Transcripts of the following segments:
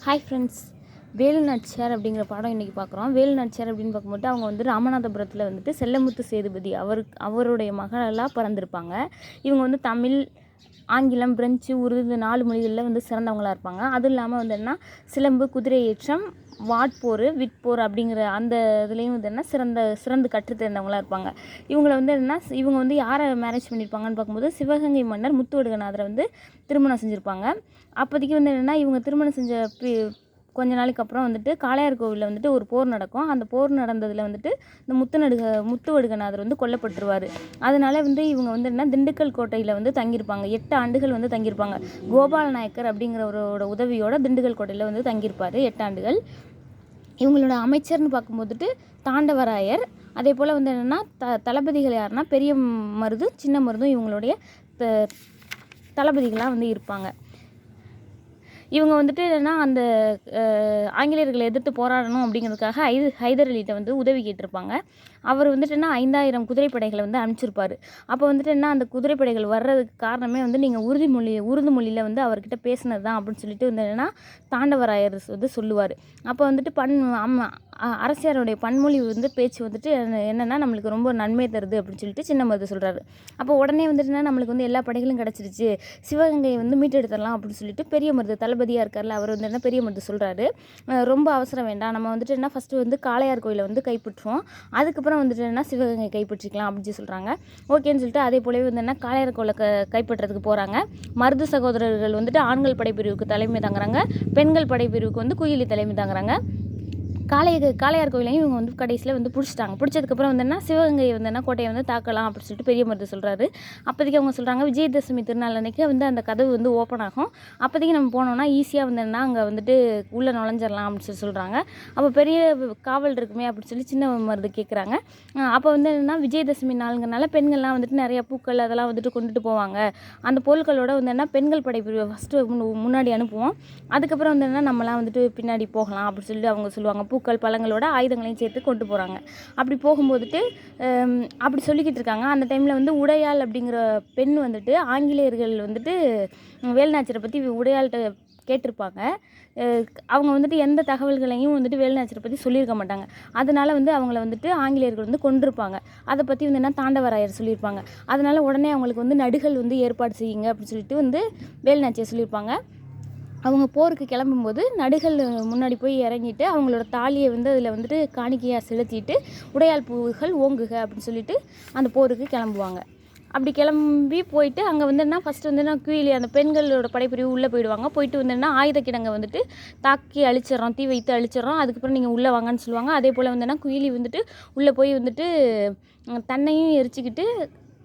Hi friends, Velu Nachiyar அப்படிங்கிற படம் இன்றைக்கி பார்க்குறோம். வேலு நாச்சியார் அப்படின்னு பார்க்கும்போது அவங்க வந்து ராமநாதபுரத்தில் வந்துட்டு செல்லமுத்து சேதுபதி அவருடைய மகளாக பிறந்திருப்பாங்க. இவங்க வந்து தமிழ், ஆங்கிலம், பிரெஞ்சு, உருது இந்த 4 மொழிகளில் வந்து சிறந்தவங்களாக இருப்பாங்க. அதுவும் இல்லாமல் வந்து என்ன சிலம்பு, குதிரை ஏற்றம், வாட்போர், விற்போர் அப்படிங்கிற அந்த இதுலேயும் வந்து என்ன சிறந்து கற்றுத்தேர்ந்தவங்களாக இருப்பாங்க. இவங்களை வந்து என்ன இவங்க வந்து யாரை மேரேஜ் பண்ணியிருப்பாங்கன்னு பார்க்கும்போது சிவகங்கை மன்னர் முத்துவடுகநாதரை வந்து திருமணம் செஞ்சுருப்பாங்க. அப்போதைக்கு வந்து என்னென்னா இவங்க திருமணம் செஞ்ச கொஞ்ச நாளைக்கு அப்புறம் வந்துட்டு காளையார் கோவிலில் வந்துட்டு ஒரு போர் நடக்கும். அந்த போர் நடந்ததில் வந்துட்டு இந்த முத்துவடுகநாதர் வந்து கொல்லப்பட்டுருவார். அதனால் வந்து இவங்க வந்து என்ன திண்டுக்கல் கோட்டையில் வந்து தங்கியிருப்பாங்க. 8 ஆண்டுகள் வந்து தங்கியிருப்பாங்க. கோபால நாயக்கர் அப்படிங்கிறவரோட உதவியோட திண்டுக்கல் கோட்டையில் வந்து தங்கியிருப்பார் 8 ஆண்டுகள். இவங்களோட அமைச்சர்னு பார்க்கும்போதுட்டு தாண்டவராயர். அதே போல் வந்து என்னென்னா தளபதிகள் யாருன்னா பெரிய மருதும் சின்ன மருதும் இவங்களுடைய தளபதிகளாக வந்து இருப்பாங்க. இவங்க வந்துட்டு என்னென்னா அந்த ஆங்கிலேயர்களை எதிர்த்து போராடணும் அப்படிங்கிறதுக்காக ஹைதர் அலிகிட்ட வந்து உதவி கேட்டிருப்பாங்க. அவர் வந்துட்டு என்ன 5000 குதிரைப்படைகளை வந்து அனுப்பிச்சிருப்பார். அப்போ வந்துட்டு என்ன அந்த குதிரைப்படைகள் வர்றதுக்கு காரணமே வந்து நீங்கள் உருது மொழியில் வந்து அவர்கிட்ட பேசினது தான் அப்படின்னு சொல்லிட்டு வந்து என்னென்னா தாண்டவராயர் வந்து சொல்லுவார். அப்போ வந்துட்டு அரசியாருடைய பன்மொழி வந்து பேச்சு வந்துட்டு என்னென்னா நம்மளுக்கு ரொம்ப நன்மை தருது அப்படின்னு சொல்லிட்டு சின்ன மருது சொல்கிறாரு. அப்போ உடனே வந்துட்டுனா நம்மளுக்கு வந்து எல்லா படைகளும் கிடச்சிருச்சு, சிவகங்கையை வந்து மீட்டெடுத்துடலாம் அப்படின்னு சொல்லிட்டு பெரிய மருது தளபதியாக இருக்கார்ல அவர் வந்து என்ன பெரிய மருது சொல்கிறாரு, ரொம்ப அவசரம் வேண்டாம், நம்ம வந்துட்டு என்ன ஃபஸ்ட்டு வந்து காளையார் கோயிலை வந்து கைப்பற்றுவோம், அதுக்கப்புறம் வந்துட்டு என்ன சிவகங்கை கைப்பற்றிக்கலாம் அப்படின்னு சொல்கிறாங்க. ஓகேன்னு சொல்லிட்டு அதே போலவே வந்து என்ன காளையார் கோயிலை கைப்பற்றுறதுக்கு போகிறாங்க. மருது சகோதரர்கள் வந்துட்டு ஆண்கள் படைப்பிரிவுக்கு தலைமை தாங்குறாங்க, பெண்கள் படைப்பிரிவுக்கு வந்து குயிலி தலைமை தாங்குறாங்க. காளையார் கோயிலையும் இவங்க வந்து கடைசியில் வந்து பிடிச்சிட்டாங்க. பிடிச்சதுக்கப்புறம் வந்து என்ன சிவகங்கையை வந்து என்ன கோட்டையை வந்து தாக்கலாம் அப்படின்னு சொல்லிட்டு பெரிய மருது சொல்கிறாரு. அப்போதைக்கு அவங்க சொல்கிறாங்க விஜயதசமி திருநாள் அன்றைக்கி வந்து அந்த கதவு வந்து ஓப்பன் ஆகும், அப்போதைக்கு நம்ம போனோம்னா ஈஸியாக வந்து என்ன அங்கே வந்துட்டு உள்ளே நுழைஞ்சிடலாம் அப்படின்னு சொல்கிறாங்க. அப்போ பெரிய காவல் இருக்குமே அப்படின்னு சொல்லி சின்ன மருது கேட்குறாங்க. அப்போ வந்து என்னென்னா விஜயதசமி நாளுங்கிறனால பெண்கள்லாம் வந்துட்டு நிறையா பூக்கள் அதெல்லாம் வந்துட்டு கொண்டுட்டு போவாங்க. அந்த பொருட்களோட வந்து என்ன பெண்கள் படைப்பிரிவு ஃபஸ்ட்டு முன்னாடி அனுப்புவோம், அதுக்கப்புறம் வந்து என்ன நம்மலாம் வந்துட்டு பின்னாடி போகலாம் அப்படின்னு சொல்லிட்டு அவங்க சொல்லுவாங்க. பூக்கள் பழங்களோட ஆயுதங்களையும் சேர்த்து கொண்டு போகிறாங்க. அப்படி போகும்போதுட்டு அப்படி சொல்லிக்கிட்டு இருக்காங்க. அந்த டைமில் வந்து உடையாள் அப்படிங்கிற பெண் வந்துட்டு ஆங்கிலேயர்கள் வந்துட்டு வேலுநாச்சியாரை பற்றி உடையாள்கிட்ட கேட்டிருப்பாங்க. அவங்க வந்துட்டு எந்த தகவல்களையும் வந்துட்டு வேலுநாச்சியாரை பற்றி சொல்லியிருக்க மாட்டாங்க. அதனால் வந்து அவங்கள வந்துட்டு ஆங்கிலேயர்கள் வந்து கொண்டிருப்பாங்க. அதை பற்றி வந்து என்ன தாண்டவராயர் சொல்லியிருப்பாங்க. அதனால் உடனே அவங்களுக்கு வந்து நடுகள் வந்து ஏற்பாடு செய்யுங்க அப்படின்னு சொல்லிட்டு வந்து வேலுநாச்சியார் சொல்லியிருப்பாங்க. அவங்க போருக்கு கிளம்பும்போது நடுகள் முன்னாடி போய் இறங்கிட்டு அவங்களோட தாலியை வந்து அதில் வந்துட்டு காணிக்கையாக செலுத்திட்டு உடையாள் பூவுகள் ஓங்குக அப்படின்னு சொல்லிட்டு அந்த போருக்கு கிளம்புவாங்க. அப்படி கிளம்பி போயிட்டு அங்கே வந்து என்ன ஃபஸ்ட்டு வந்து என்ன குயிலி அந்த பெண்களோட படைப்பிரிவு உள்ளே போயிடுவாங்க. போயிட்டு வந்து என்ன ஆயுத கிடங்கை வந்துட்டு தாக்கி அழிச்சிடறோம், தீ வைத்து அழிச்சிடறோம், அதுக்கப்புறம் நீங்கள் உள்ளே வாங்கன்னு சொல்லுவாங்க. அதே போல் வந்து என்ன குயிலி வந்துட்டு உள்ளே போய் வந்துட்டு தன்னையும் எரிச்சிக்கிட்டு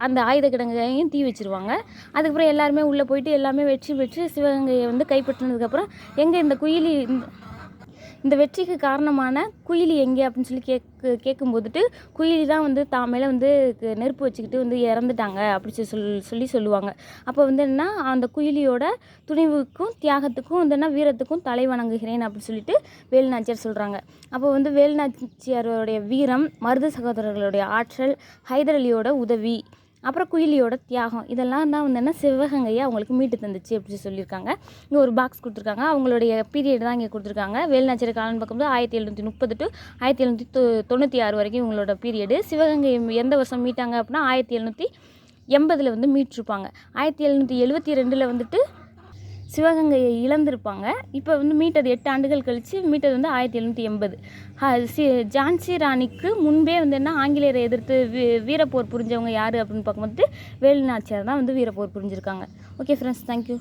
அந்த ஆயுத கிடங்கையும் தீ வச்சுருவாங்க. அதுக்கப்புறம் எல்லாருமே உள்ளே போயிட்டு எல்லாமே வெற்றி பெற்று சிவகங்கையை வந்து கைப்பற்றினதுக்கப்புறம் எங்கே இந்த வெற்றிக்கு காரணமான குயிலி எங்கே அப்படின்னு சொல்லி கேட்கும்போதுட்டு குயிலி தான் வந்து தான் மேலே வந்து நெருப்பு வச்சுக்கிட்டு வந்து இறந்துட்டாங்க அப்படி சொல்லுவாங்க. அப்போ வந்து என்ன அந்த குயிலியோட துணிவுக்கும் தியாகத்துக்கும் வந்து என்ன வீரத்துக்கும் தலை வணங்குகிறேன் அப்படின்னு சொல்லிட்டு வேலுநாச்சியார் சொல்கிறாங்க. அப்போ வந்து வேலுநாச்சியாரோடைய வீரம், மருது சகோதரர்களுடைய ஆற்றல், ஹைதர் அலியோட உதவி, அப்புறம் குயிலியோட தியாகம், இதெல்லாம் தான் வந்து என்ன சிவகங்கையை அவங்களுக்கு மீட்டு தந்துச்சு அப்படி சொல்லியிருக்காங்க. இங்கே ஒரு பாக்ஸ் கொடுத்துருக்காங்க. அவங்களுடைய பீரியட் தான் இங்கே கொடுத்துருக்காங்க. வேலுநாச்சியார் காலம்னு பார்க்கும்போது 1730 to 1796 வரைக்கும் இவங்களோட பீரியடு. சிவகங்கை எந்த வருஷம் மீட்டாங்க அப்படின்னா 1780 வந்து மீட்டிருப்பாங்க. 1772 வந்துட்டு சிவகங்கையை இழந்திருப்பாங்க. இப்போ வந்து மீட்டது 8 ஆண்டுகள் கழித்து மீட்டது வந்து 1780. ஜான்சி ராணிக்கு முன்பே வந்து என்ன ஆங்கிலேயரை எதிர்த்து வீரப்போர் புரிஞ்சவங்க யார் அப்படின்னு பார்க்கும்போது வேலுநாச்சியார் தான் வந்து வீரப்போர் புரிஞ்சிருக்காங்க. Okay friends, thank you.